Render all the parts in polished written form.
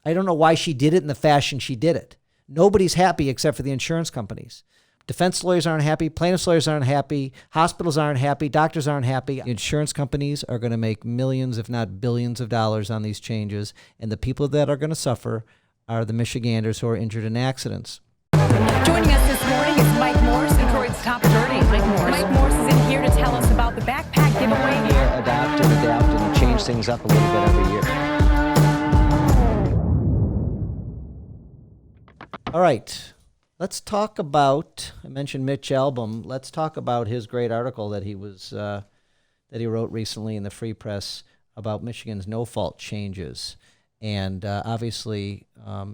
I don't know why she did it in the fashion she did it. Nobody's happy except for the insurance companies. Defense lawyers aren't happy. Plaintiffs' lawyers aren't happy. Hospitals aren't happy. Doctors aren't happy. The insurance companies are going to make millions, if not billions of dollars on these changes. And the people that are going to suffer are the Michiganders who are injured in accidents. Joining us this morning is Mike Morse, Detroit's top attorney. Mike Morse is in here to tell us about the backpack giveaway. Adapt and change things up a little bit every year. All right. Let's talk about, I mentioned Mitch Albom. Let's talk about his great article that he wrote recently in the Free Press about Michigan's no-fault changes. And obviously,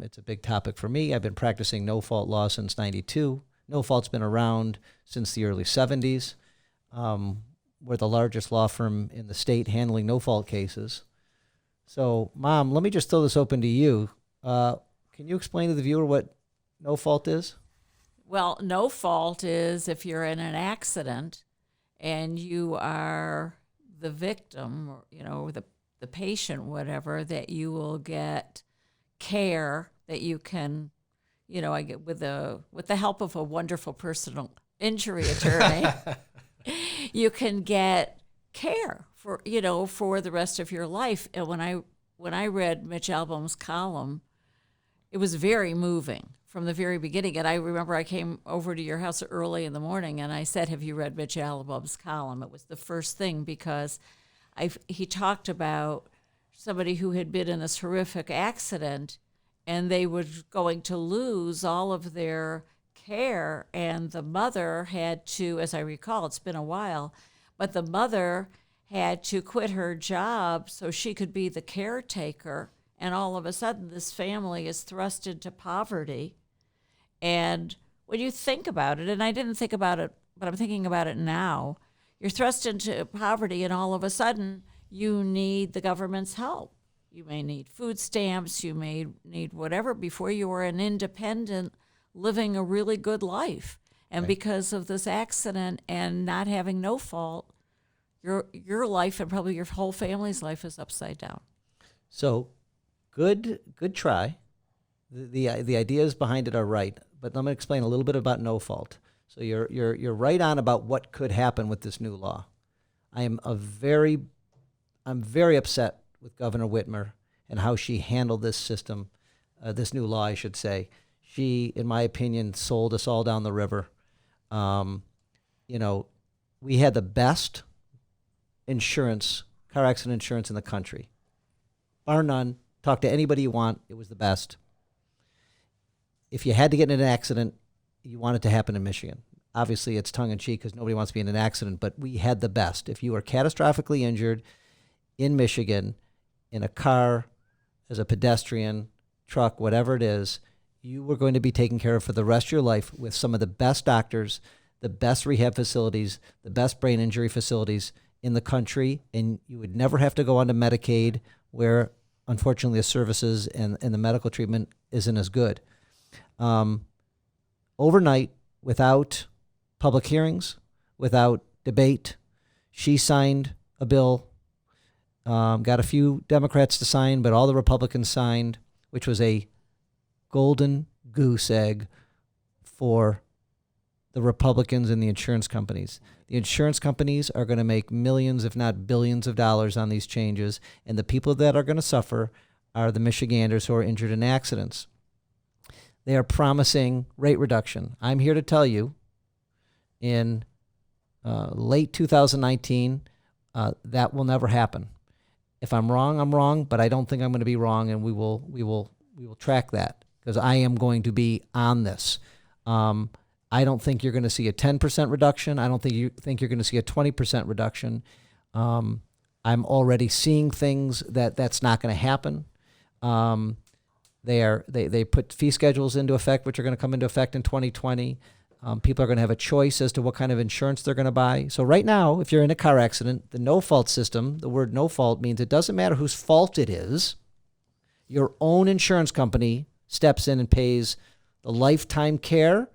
it's a big topic for me. I've been practicing no-fault law since '92. No-fault's been around since the early '70s. We're the largest law firm in the state handling no-fault cases. So, Mom, let me just throw this open to you. Can you explain to the viewer what no fault is? Well, no fault is if you're in an accident and you are the victim, or, the patient, whatever, that you will get care that you can, I get with the help of a wonderful personal injury attorney, you can get care for the rest of your life. And when I read Mitch Albom's column, it was very moving from the very beginning. And I remember I came over to your house early in the morning and I said, have you read Mitch Albom's column? It was the first thing because he talked about somebody who had been in this horrific accident and they were going to lose all of their care. And the mother had to, as I recall, it's been a while, but the mother had to quit her job so she could be the caretaker. And all of a sudden, this family is thrust into poverty. And when you think about it, and I didn't think about it, but I'm thinking about it now, you're thrust into poverty, and all of a sudden, you need the government's help. You may need food stamps, you may need whatever before you are an independent, living a really good life. And because of this accident and not having no fault, your life and probably your whole family's life is upside down. So, good try. The ideas behind it are right, but let me explain a little bit about no fault. So you're right on about what could happen with this new law. I'm very upset with Governor Whitmer and how she handled this system, this new law, I should say. She, in my opinion, sold us all down the river. We had the best insurance, car accident insurance in the country, bar none. Talk to anybody you want. It was the best. If you had to get in an accident, you want it to happen in Michigan. Obviously, it's tongue-in-cheek because nobody wants to be in an accident, but we had the best. If you were catastrophically injured in Michigan, in a car, as a pedestrian, truck, whatever it is, you were going to be taken care of for the rest of your life with some of the best doctors, the best rehab facilities, the best brain injury facilities in the country, and you would never have to go onto Medicaid where unfortunately, the services and the medical treatment isn't as good. Overnight, without public hearings, without debate, she signed a bill, got a few Democrats to sign, but all the Republicans signed, which was a golden goose egg for the Republicans and the insurance companies. The insurance companies are going to make millions, if not billions of dollars on these changes, and the people that are going to suffer are the Michiganders who are injured in accidents. They are promising rate reduction. I'm here to tell you, in late 2019, that will never happen. If I'm wrong, I'm wrong, but I don't think I'm going to be wrong, and we will track that because I am going to be on this. I don't think you're going to see a 10% reduction. I don't think you're going to see a 20% reduction. I'm already seeing things that's not going to happen. They put fee schedules into effect, which are going to come into effect in 2020. People are going to have a choice as to what kind of insurance they're going to buy. So right now, if you're in a car accident, the no-fault system, the word no fault means it doesn't matter whose fault it is. Your own insurance company steps in and pays the lifetime care,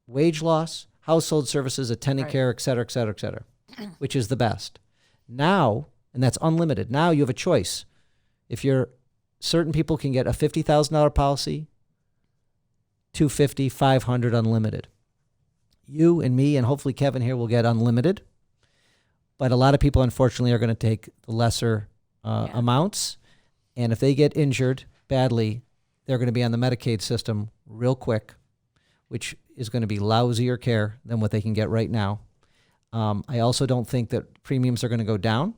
wage loss, household services, attendant care, et cetera, which is the best. Now, and that's unlimited. Now you have a choice. Certain people can get a $50,000 policy, $250, $500 unlimited. You and me and hopefully Kevin here will get unlimited. But a lot of people, unfortunately, are going to take the lesser amounts. And if they get injured badly, they're going to be on the Medicaid system real quick, which is going to be lousier care than what they can get right now. I also don't think that premiums are going to go down.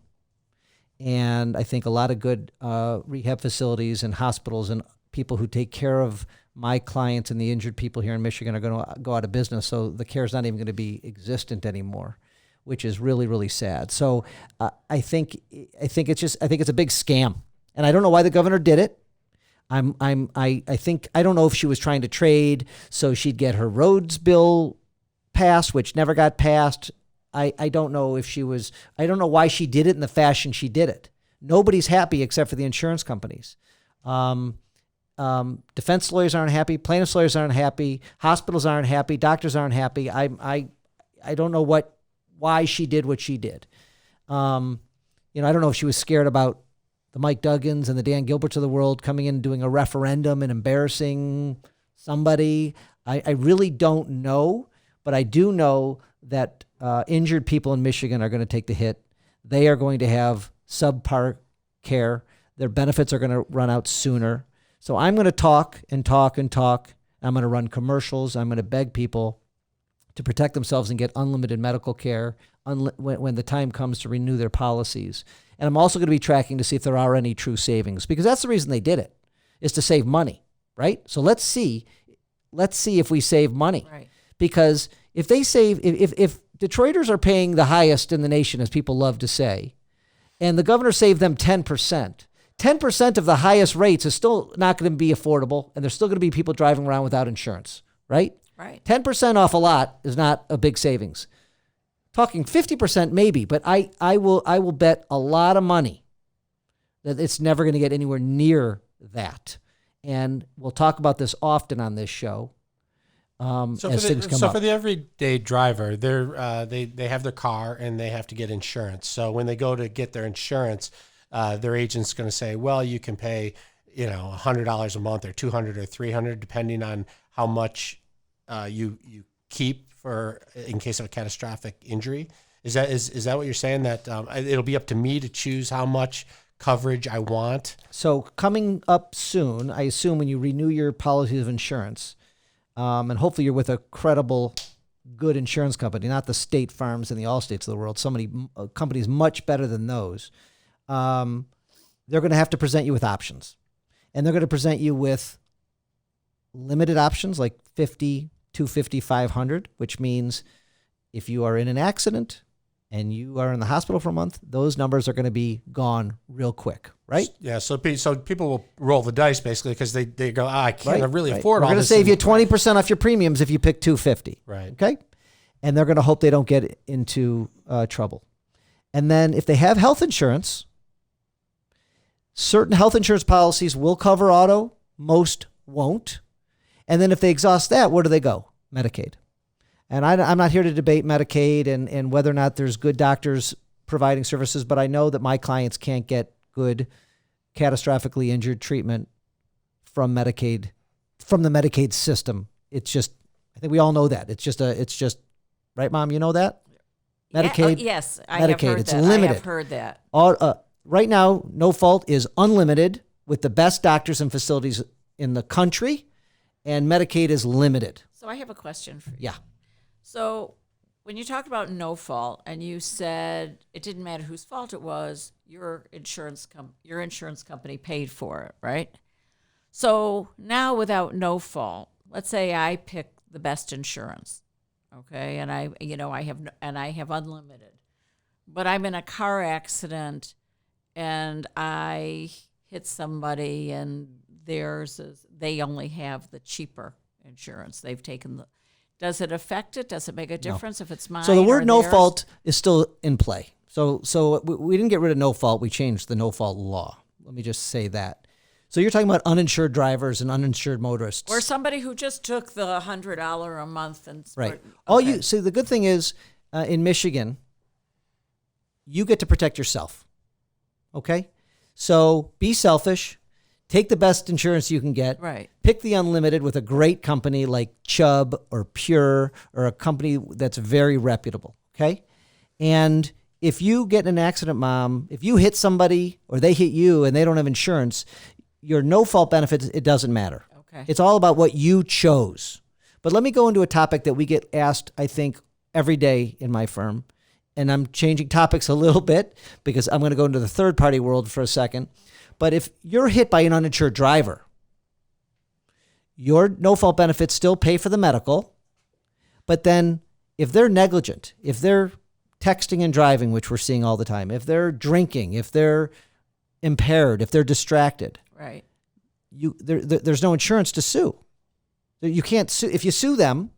And I think a lot of good rehab facilities and hospitals and people who take care of my clients and the injured people here in Michigan are going to go out of business. So the care is not even going to be existent anymore, which is really, really sad. So I think it's a big scam, and I don't know why the governor did it. I don't know if she was trying to trade so she'd get her roads bill passed, which never got passed. I don't know I don't know why she did it in the fashion she did it. Nobody's happy except for the insurance companies. Defense lawyers aren't happy. Plaintiffs lawyers aren't happy. Hospitals aren't happy. Doctors aren't happy. I don't know why she did what she did. I don't know if she was scared about the Mike Duggans and the Dan Gilberts of the world coming in and doing a referendum and embarrassing somebody. I really don't know, but I do know that injured people in Michigan are going to take the hit. They are going to have subpar care. Their benefits are going to run out sooner. So I'm going to talk and talk and talk. I'm going to run commercials. I'm going to beg people to protect themselves and get unlimited medical care when the time comes to renew their policies. And I'm also going to be tracking to see if there are any true savings, because that's the reason they did it, is to save money, right? So let's see if we save money. Right. Because if Detroiters are paying the highest in the nation, as people love to say, and the governor saved them 10%, 10% of the highest rates is still not going to be affordable, and there's still going to be people driving around without insurance, right? Right. 10% off a lot is not a big savings. Talking 50% maybe, but I will bet a lot of money that it's never going to get anywhere near that. And we'll talk about this often on this show. As things come up. For the everyday driver, they have their car and they have to get insurance. So when they go to get their insurance, their agent's going to say, well, you can pay, $100 a month or $200 or $300, depending on how much you keep for in case of a catastrophic injury. Is that what you're saying? That it'll be up to me to choose how much coverage I want? So coming up soon, I assume when you renew your policies of insurance, and hopefully you're with a credible, good insurance company, not the State Farms and the Allstates of the world, somebody companies much better than those. They're going to have to present you with options. And they're going to present you with limited options like 50, 250, 500, which means if you are in an accident and you are in the hospital for a month, those numbers are going to be gone real quick, right? Yeah, so people will roll the dice basically because they go, I can't really afford all We're going to this. save you 20% off your premiums if you pick 250. Right. Okay? And they're going to hope they don't get into trouble. And then if they have health insurance, certain health insurance policies will cover auto, most won't. And then if they exhaust that, where do they go? Medicaid. And I'm not here to debate Medicaid and whether or not there's good doctors providing services, but I know that my clients can't get good catastrophically injured treatment from Medicaid, from the Medicaid system. It's just, I think we all know that. It's just, right, Mom? You know that? Medicaid. Yes, I Medicaid. have heard It's that. limited. I have heard that. Right now, No Fault is unlimited with the best doctors and facilities in the country, and Medicaid is limited. So I have a question for you. Yeah. So when you talked about no fault and you said it didn't matter whose fault it was, your insurance company paid for it, right? So now without no fault, let's say I pick the best insurance, okay, and I have unlimited, but I'm in a car accident and I hit somebody and they only have the cheaper insurance. They've taken the. Does it affect it? Does it make a difference if it's mine? So the word or no theirs? fault is still in play. So we didn't get rid of no fault. We changed the no fault law. Let me just say that. So you're talking about uninsured drivers and uninsured motorists. Or somebody who just took the $100 a month and right. Okay. So the good thing is in Michigan, you get to protect yourself. Okay? So be selfish. Take the best insurance you can get. Right. Pick the unlimited with a great company like Chubb or Pure or a company that's very reputable. Okay. And if you get in an accident, Mom, if you hit somebody or they hit you and they don't have insurance, your no-fault benefits, it doesn't matter. Okay. It's all about what you chose. But let me go into a topic that we get asked, I think, every day in my firm. And I'm changing topics a little bit because I'm going to go into the third-party world for a second. But if you're hit by an uninsured driver, your no-fault benefits still pay for the medical. But then if they're negligent, if they're texting and driving, which we're seeing all the time, if they're drinking, if they're impaired, if they're distracted, Right. there's no insurance to sue. You can't sue. If you sue them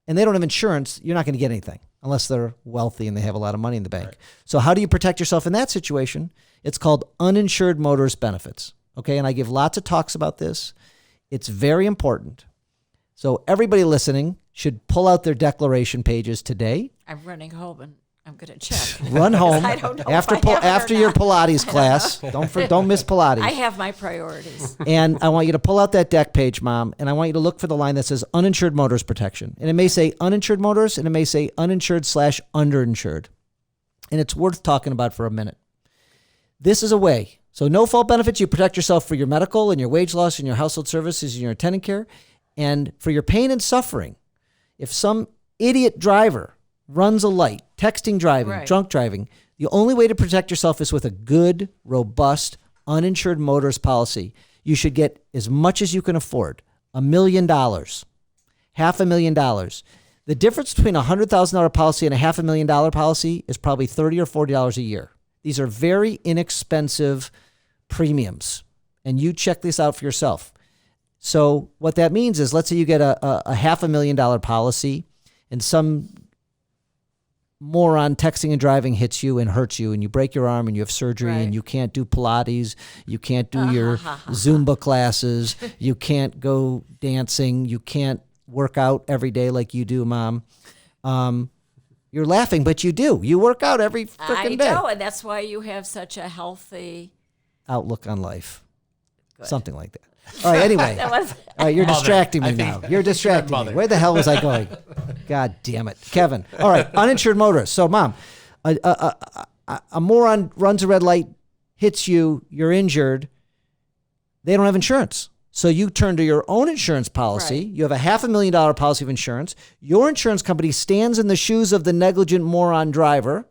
and they don't have insurance, you're not going to get anything unless they're wealthy and they have a lot of money in the bank. Right. So how do you protect yourself in that situation? It's called uninsured motorist benefits. Okay. And I give lots of talks about this. It's very important. So everybody listening should pull out their declaration pages today. I'm running home and I'm going to check. Run home I don't know after your Pilates class. Don't miss Pilates. I have my priorities. And I want you to pull out that deck page, Mom, and I want you to look for the line that says uninsured motorist protection. And it may say uninsured motorist, and it may say uninsured/underinsured. And it's worth talking about for a minute. This is a way. So no fault benefits, you protect yourself for your medical and your wage loss and your household services and your attendant care. And for your pain and suffering, if some idiot driver runs a light, texting, driving, Right. drunk driving, the only way to protect yourself is with a good, robust, uninsured motorist policy. You should get as much as you can afford, $1 million, $500,000. The difference between a $100,000 policy and a $500,000 policy is probably $30 or $40 a year. These are very inexpensive premiums, and you check this out for yourself. So what that means is, let's say you get a $500,000 policy and some moron texting and driving hits you and hurts you and you break your arm and you have surgery Right. and you can't do Pilates, you can't do your Zumba classes, you can't go dancing, you can't work out every day like you do, Mom. You're laughing, but you do. You work out every freaking day. I know, and that's why you have such a healthy Outlook on life. Good. Something like that. All right, anyway. That was All right, you're Mother. distracting me I think- now. You're distracting me. Mother. Where the hell was I going? God damn it. Kevin. All right, uninsured motorist. So, Mom, a moron runs a red light, hits you, you're injured. They don't have insurance. So you turn to your own insurance policy. Right. You have a $500,000 policy of insurance. Your insurance company stands in the shoes of the negligent moron driver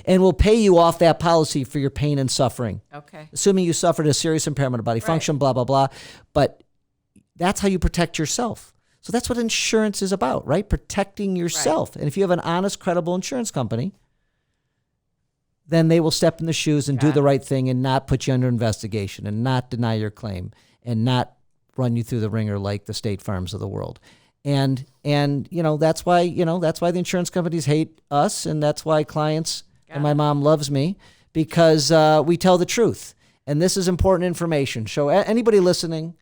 and will pay you off that policy for your pain and suffering. okay. Assuming you suffered a serious impairment of body function, blah, blah, blah. But that's how you protect yourself. So that's what insurance is about, right? Protecting yourself. And if you have an honest, credible insurance company, then they will step in the shoes and do the right thing and not put you under investigation and not deny your claim and not run you through the ringer like the State Farms of the world. And that's why the insurance companies hate us, and that's why clients and my mom loves me, because we tell the truth. And this is important information. So anybody listening,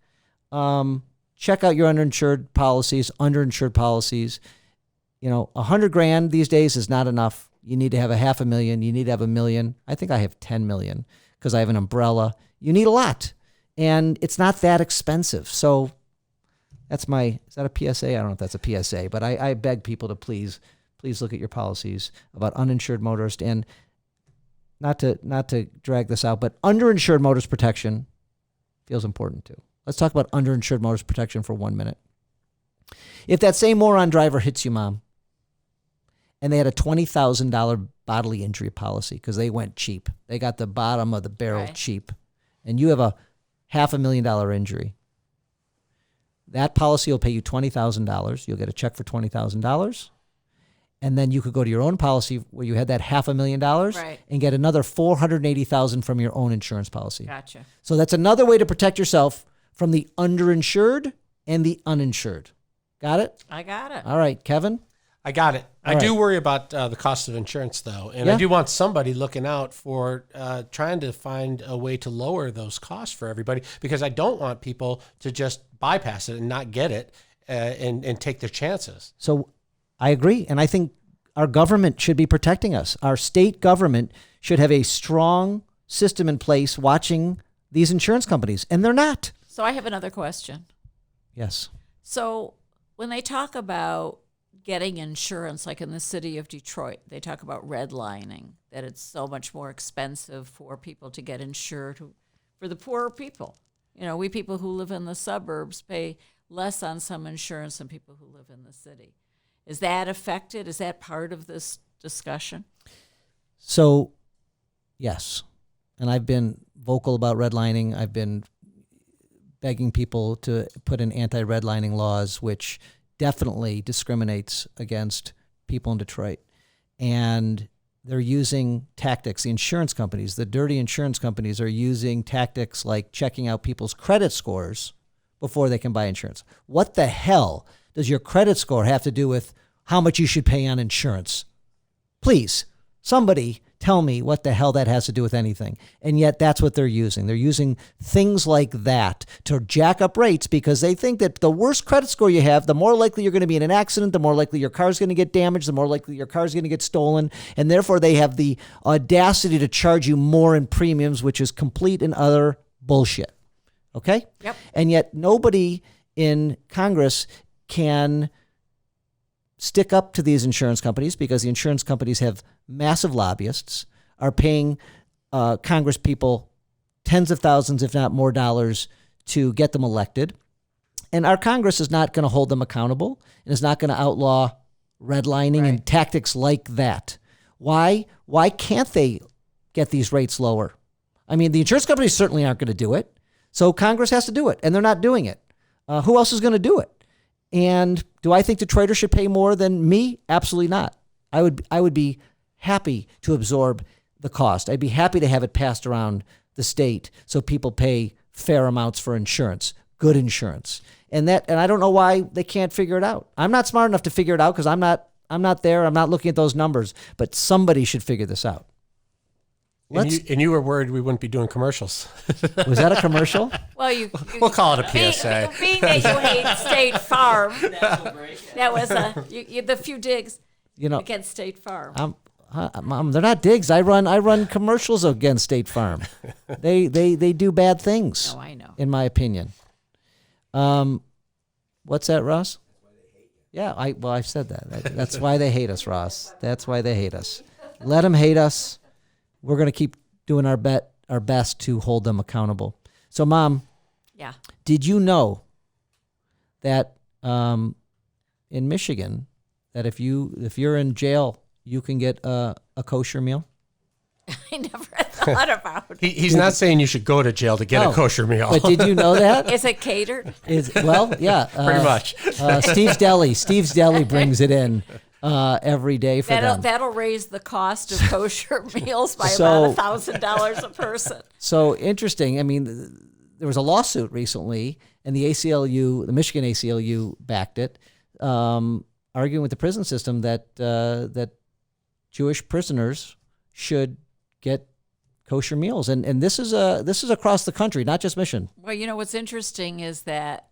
check out your underinsured policies. $100,000 these days is not enough. You need to have a $500,000. You need to have $1 million. I think I have 10 million because I have an umbrella. You need a lot, and it's not that expensive. So is that a PSA? I don't know if that's a PSA, but I beg people to please look at your policies about uninsured motorist, and not to drag this out, but underinsured motorist protection feels important too. Let's talk about underinsured motorist protection for 1 minute. If that same moron driver hits you, Mom, and they had a $20,000 bodily injury policy because they went cheap, they got the bottom of the barrel cheap, and you have a $500,000 injury, that policy will pay you $20,000. You'll get a check for $20,000. And then you could go to your own policy where you had that $500,000 and get another $480,000 from your own insurance policy. Gotcha. So that's another way to protect yourself from the underinsured and the uninsured. Got it? I got it. All right, Kevin? I got it. All I do right. worry about the cost of insurance, though. And Yeah. I do want somebody looking out for trying to find a way to lower those costs for everybody, because I don't want people to just bypass it and not get it and take their chances. So I agree. And I think our government should be protecting us. Our state government should have a strong system in place watching these insurance companies, and they're not. So I have another question. Yes. So when they talk about getting insurance, like in the city of Detroit, they talk about redlining, that it's so much more expensive for people to get insured for the poorer people. You know, we people who live in the suburbs pay less on some insurance than people who live in the city. Is that affected? Is that part of this discussion? So, yes. And I've been vocal about redlining. I've been begging people to put in anti-redlining laws, which definitely discriminates against people in Detroit. And they're using tactics. The insurance companies, the dirty insurance companies, are using tactics like checking out people's credit scores before they can buy insurance. What the hell does your credit score have to do with how much you should pay on insurance? Please, somebody tell me what the hell that has to do with anything. And yet that's what they're using. They're using things like that to jack up rates because they think that the worse credit score you have, the more likely you're going to be in an accident, the more likely your car's going to get damaged, the more likely your car's going to get stolen. And therefore they have the audacity to charge you more in premiums, which is complete and utter bullshit. Okay? Yep. And yet nobody in Congress can stick up to these insurance companies because the insurance companies have massive lobbyists, are paying Congress people tens of thousands, if not more dollars to get them elected. And our Congress is not going to hold them accountable and is not going to outlaw redlining and tactics like that. Why? Why can't they get these rates lower? I mean, the insurance companies certainly aren't going to do it. So Congress has to do it, and they're not doing it. Who else is going to do it? And do I think Detroiters should pay more than me? Absolutely not. I would be happy to absorb the cost. I'd be happy to have it passed around the state so people pay fair amounts for insurance, good insurance. And I don't know why they can't figure it out. I'm not smart enough to figure it out because I'm not there. I'm not looking at those numbers. But somebody should figure this out. And you were worried we wouldn't be doing commercials. Was that a commercial? Well, we'll call it a PSA. Being that you hate State Farm, that was the few digs against State Farm. Mom, they're not digs. I run commercials against State Farm. They do bad things. Oh, I know. In my opinion. What's that, Ross? Yeah, I've said that. That's why they hate us, Ross. That's why they hate us. Let them hate us. We're going to keep doing our best to hold them accountable. So, Mom, yeah, did you know that in Michigan that if you're in jail, you can get a kosher meal? I never thought about it. He's not saying you should go to jail to get a kosher meal. But did you know that? Is it catered? Yeah. Pretty much. Steve's Deli brings it in every day for them. That'll raise the cost of kosher meals by about $1,000 a person. So interesting. I mean, there was a lawsuit recently, and the Michigan ACLU backed it, arguing with the prison system that Jewish prisoners should get kosher meals, and this is across the country, not just Michigan. Well, what's interesting is that,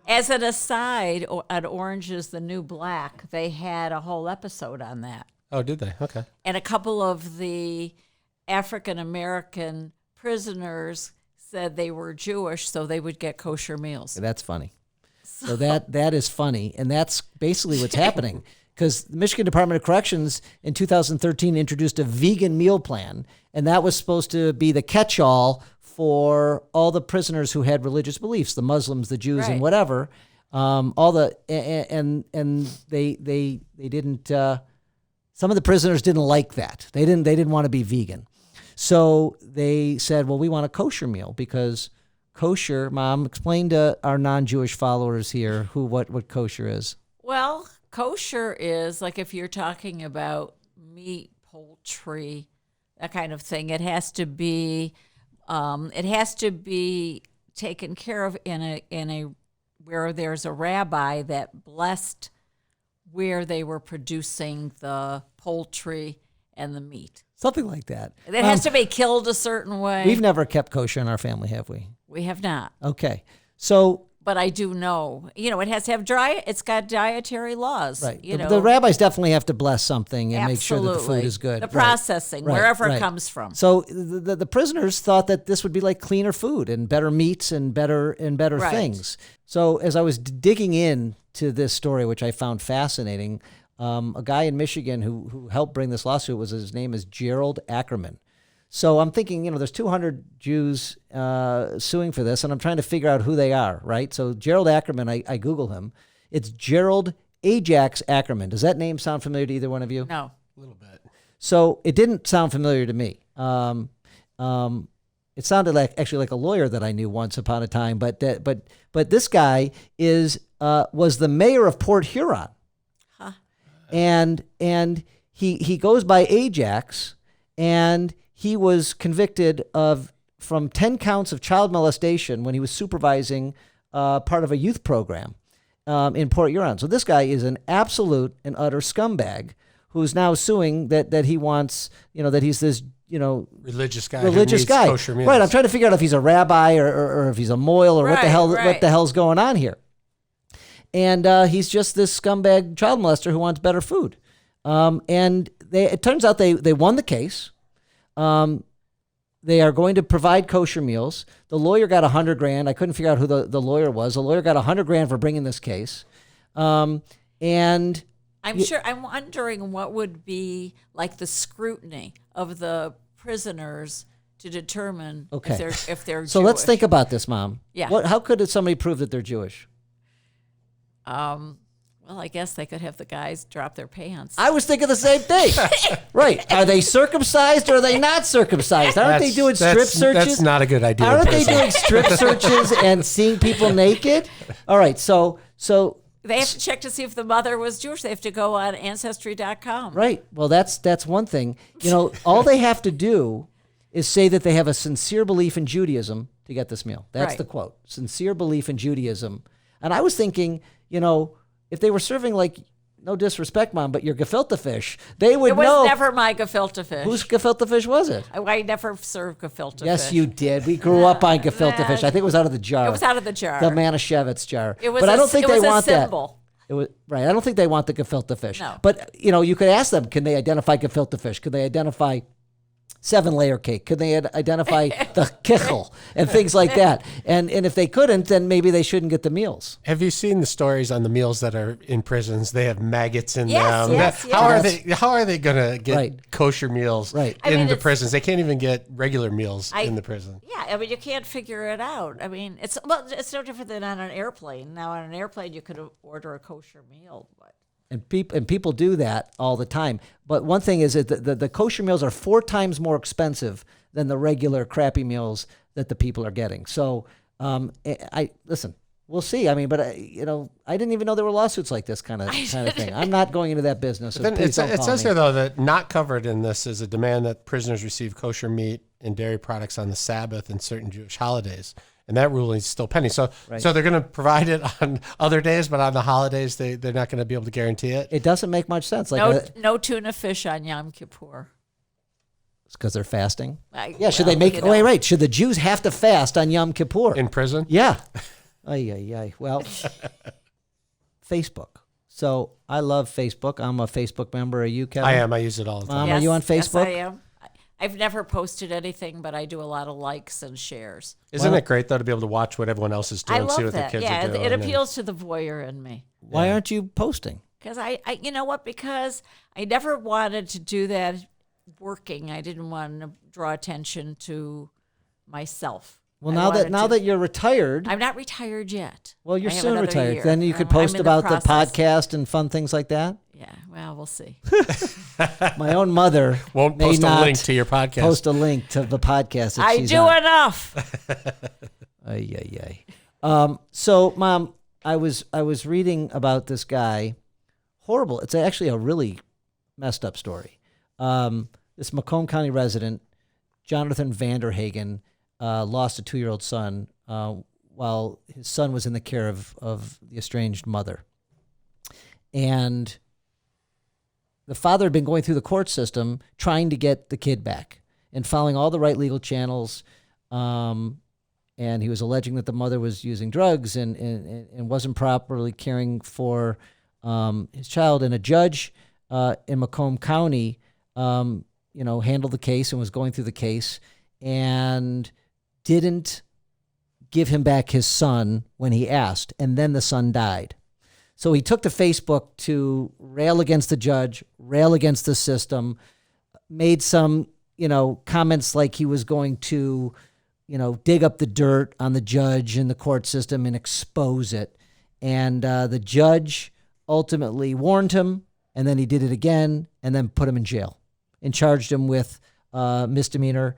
as an aside, on Orange is the New Black, they had a whole episode on that. Oh, did they? Okay. And a couple of the African American prisoners said they were Jewish, so they would get kosher meals. That's funny. So that is funny, and that's basically what's happening. Because the Michigan Department of Corrections in 2013 introduced a vegan meal plan, and that was supposed to be the catch-all for all the prisoners who had religious beliefs, the Muslims, the Jews, and whatever. And they didn't. Some of the prisoners didn't like that. They didn't want to be vegan, so they said, "Well, we want a kosher meal because kosher." Mom, explain to our non-Jewish followers here what kosher is. Well, kosher is like if you're talking about meat, poultry, that kind of thing. It has to be taken care of in a where there's a rabbi that blessed where they were producing the poultry and the meat. Something like that. It has to be killed a certain way. We've never kept kosher in our family, have we? We have not. Okay. So But I do know, it has to have it's got dietary laws. Right. You know, The rabbis definitely have to bless something and make sure that the absolutely. food is good. The Right. processing, Right, wherever right. it comes from. So the prisoners thought that this would be like cleaner food and better meats and better Right. things. So as I was digging in to this story, which I found fascinating, a guy in Michigan who helped bring this lawsuit his name is Gerald Ackerman. So I'm thinking, there's 200 Jews suing for this, and I'm trying to figure out who they are, right? So Gerald Ackerman, I Google him. It's Gerald Ajax Ackerman. Does that name sound familiar to either one of you? No. A little bit. So it didn't sound familiar to me. It sounded like a lawyer that I knew once upon a time. But this guy was the mayor of Port Huron, and he goes by Ajax, and he was convicted from 10 counts of child molestation when he was supervising part of a youth program in Port Huron. So this guy is an absolute and utter scumbag who's now suing that he wants, that he's this, Religious guy. religious who needs guy. Kosher meals. Right. I'm trying to figure out if he's a rabbi or if he's a moil or what the hell's going on here. And he's just this scumbag child molester who wants better food. And it turns out they won the case. They are going to provide kosher meals. The lawyer got $100,000. I couldn't figure out who the lawyer was. The lawyer got $100,000 for bringing this case. And I'm wondering what would be like the scrutiny of the prisoners to determine if they're so Jewish. let's think about this, Mom. Yeah. How could somebody prove that they're Jewish? Well, I guess they could have the guys drop their pants. I was thinking the same thing. Right. Are they circumcised or are they not circumcised? Aren't they doing strip searches? That's not a good idea. Aren't they doing strip searches and seeing people naked? All right. So They have to check to see if the mother was Jewish. They have to go on Ancestry.com. right. Well, that's one thing. All they have to do is say that they have a sincere belief in Judaism to get this meal. That's Right. the quote. Sincere belief in Judaism. And I was thinking, if they were serving no disrespect, Mom, but your gefilte fish, they would It was know. never my gefilte fish. Whose gefilte fish was it? I never served gefilte fish. Yes, you did. We grew up on gefilte fish. I think it was out of the jar. It was out of the jar. The Manischewitz jar. It was but I don't think it they was want a symbol. that. It was right. I don't think they want the gefilte fish. No. But you could ask them. Can they identify gefilte fish? Could they identify 7-layer cake? Could they identify the kichel and things like that? And if they couldn't, then maybe they shouldn't get the meals. Have you seen the stories on the meals that are in prisons? They have maggots in Yes, them. yes, How are they going to get Right. kosher meals Right. in the prisons? They can't even get regular meals in the prison. Yeah, you can't figure it out. It's no different than on an airplane. Now, on an airplane, you could order a kosher meal, but And people do that all the time. But one thing is that the kosher meals are 4 times more expensive than the regular crappy meals that the people are getting. So listen. We'll see. But I didn't even know there were lawsuits like this kind of thing. I'm not going into that business. So Then please don't it call says me. here, though, that not covered in this is a demand that prisoners receive kosher meat and dairy products on the Sabbath and certain Jewish holidays. And that ruling is still pending. So they're going to provide it on other days, but on the holidays, they're not going to be able to guarantee it. It doesn't make much sense. no tuna fish on Yom Kippur. It's because they're fasting. Should they make? Wait. Should the Jews have to fast on Yom Kippur? In prison? Yeah. Ay. Well, Facebook. So I love Facebook. I'm a Facebook member. Are you, Kevin? I am. I use it all the time. Are you on Facebook? Yes, I am. I've never posted anything, but I do a lot of likes and shares. Isn't it great, though, to be able to watch what everyone else is doing, I love see what that. their kids are doing? It appeals to the voyeur in me. Why aren't you posting? Because you know what? Because I never wanted to do that working. I didn't want to draw attention to myself. Well, now that you're retired, I'm not retired yet. well, you're I have soon another retired. year. Then you could I'm post in about the process. podcast and fun things like that. Yeah, well, we'll see. My own mother Won't may post a not link to your podcast. Post a link to the podcast that I she's do on. enough. Ay. So, Mom, I was reading about this guy. Horrible. It's actually a really messed up story. This Macomb County resident, Jonathan Vanderhagen, lost a 2-year-old son while his son was in the care of the estranged mother. And the father had been going through the court system trying to get the kid back and following all the right legal channels. and he was alleging that the mother was using drugs and wasn't properly caring for his child. And a judge in Macomb County, handled the case and was going through the case and didn't give him back his son when he asked, and then the son died. So he took to Facebook to rail against the judge, rail against the system, made some, comments like he was going to, dig up the dirt on the judge and the court system and expose it. And the judge ultimately warned him, and then he did it again, and then put him in jail and charged him with misdemeanor.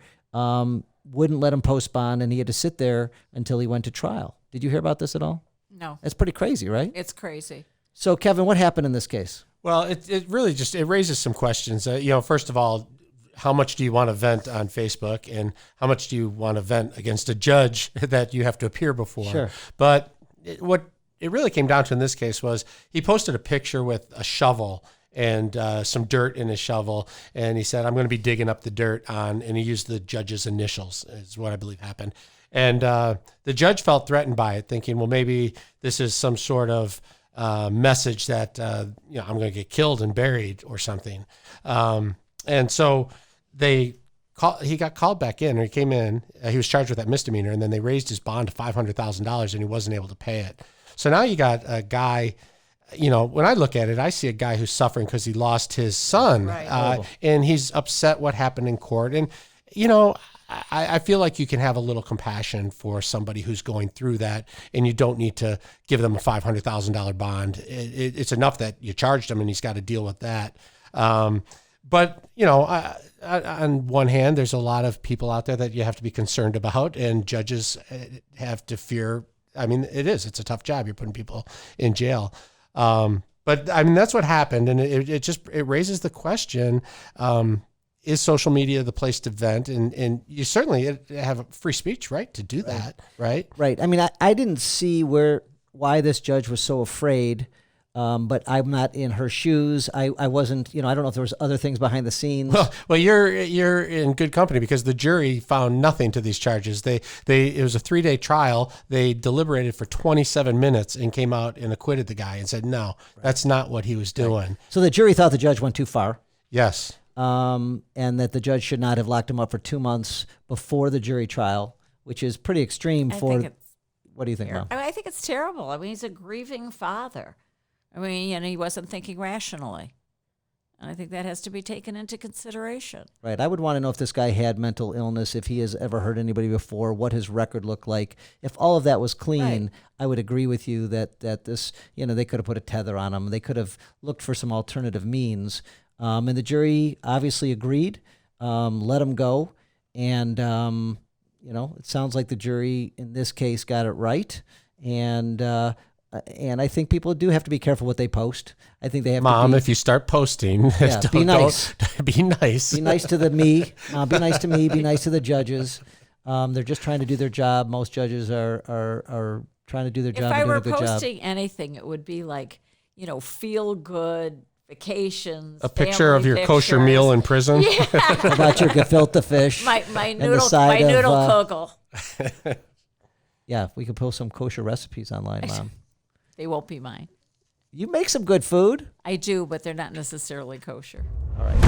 Wouldn't let him post bond, and he had to sit there until he went to trial. Did you hear about this at all? No. That's pretty crazy, right? It's crazy. So, Kevin, what happened in this case? Well, it really just raises some questions. First of all, how much do you want to vent on Facebook, and how much do you want to vent against a judge that you have to appear before? Sure. But what it really came down to in this case was he posted a picture with a shovel and some dirt in his shovel, and he said, "I'm going to be digging up the dirt on," and he used the judge's initials, is what I believe happened. And the judge felt threatened by it, thinking, well, got this is some sort of message that I'm going to get killed and buried or something. And so he got called back in, or he came in. He was charged with that misdemeanor, and then they raised his bond to $500,000, and he wasn't able to pay it. So now you got a guy. When I look at it, I see a guy who's suffering because he lost his son, and he's upset what happened in court. And, I feel like you can have a little compassion for somebody who's going through that, and you don't need to give them a $500,000 bond. It's enough that you charged him, and he's got to deal with that. But, on one hand, there's a lot of people out there that you have to be concerned about, and judges have to fear. I mean, it's a tough job. You're putting people in jail. But I mean, that's what happened. And it raises the question, is social media the place to vent? And you certainly have free speech, right, to do that, right? Right. I mean, I didn't see why this judge was so afraid, but I'm not in her shoes. I wasn't, I don't know if there was other things behind the scenes. Well, you're in good company, because the jury found nothing to these charges. It was a 3-day trial. They deliberated for 27 minutes and came out and acquitted the guy and said, no, that's not what he was doing. Right. So the jury thought the judge went too far. Yes. And that the judge should not have locked him up for 2 months before the jury trial, which is pretty extreme what do you think, Mom? I think it's terrible. I mean, he's a grieving father. I mean, he wasn't thinking rationally. And I think that has to be taken into consideration. Right. I would want to know if this guy had mental illness, if he has ever hurt anybody before, what his record looked like. If all of that was clean, I would agree with you that this, they could have put a tether on him. They could have looked for some alternative means. And the jury obviously agreed, let him go. And, it sounds like the jury in this case got it right. And I think people do have to be careful what they post. I think they have Mom, if you start posting, be nice. Be nice. Be nice to me. Be nice to me. Be nice to the judges. They're just trying to do their job. Most judges are trying to do their job and doing a good job. If I were posting anything, it would be like, feel good vacations. A picture of your kosher meal in prison. Yeah. How about your gefilte fish? My noodle kugel. Yeah, we could post some kosher recipes online, Mom. They won't be mine. You make some good food. I do, but they're not necessarily kosher. All right.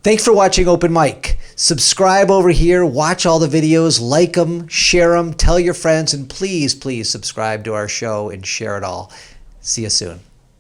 Thanks for watching OpenMike. Subscribe over here, watch all the videos, like them, share them, tell your friends, and please, please subscribe to our show and share it all. See you soon.